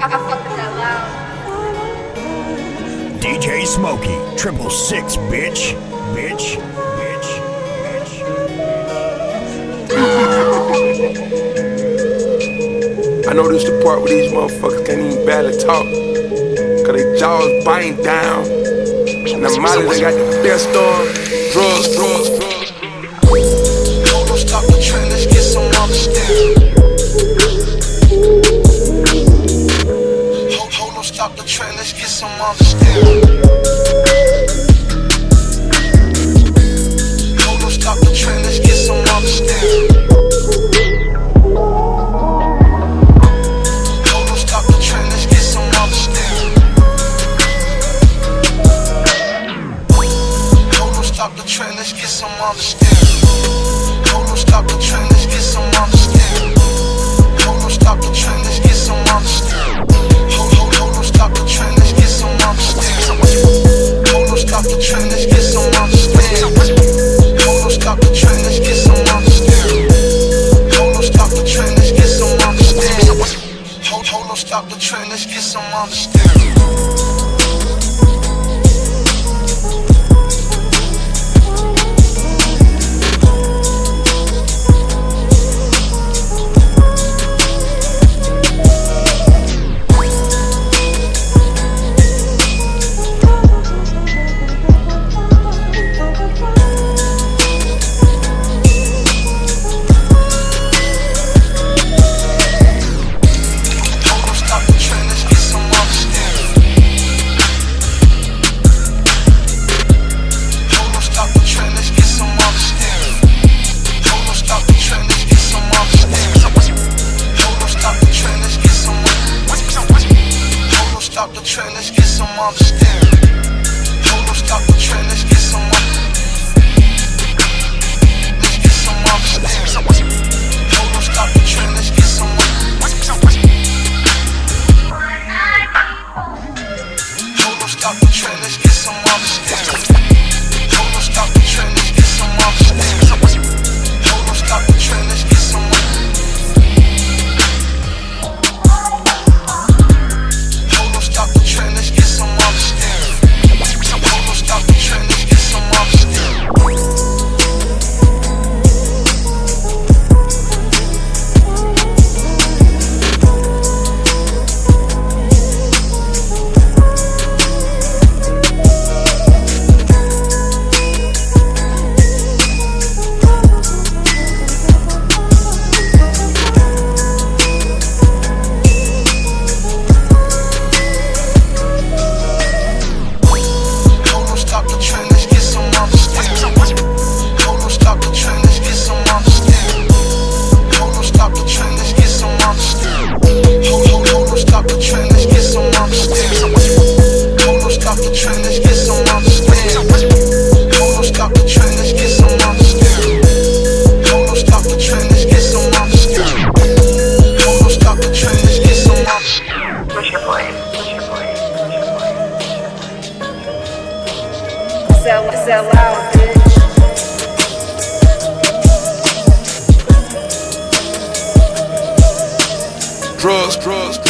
fuck with that loud. DJ Smokey, 666, bitch. I know this the part where these motherfuckers can't even barely talk, cause they jaws biting down. And the Molly, they got the best of drugs. Don't stop the train, let's get some on the steering. Hold on, stop the train, let's get some on the steering. Hold on, stop the train, let's get some on the steering. Let's get some on the steering. Hold on, stop the train, let's get some on the steering. Hold on, stop the train, let's get some on the steering. Hold on, stop the train, let's get some on the steering. Hold on, stop the train, let's get some on the steering. Hold on, stop the train, let's get some on the steering. Hold on, stop the train, let's get some on the steering. Hold on, stop the train, let's get some on the steering. Stop the train, let's get some on the steering. Hold on, stop the train, let's get some on. Let's get some on the steering. Hold on, stop the train, let's get some on. Hold on, stop the train, let's get some on the steering. Hold on, stop the train, let's get some on the steering. Hold on, stop the train, let's get some on. What's that loud, bitch? Drugs.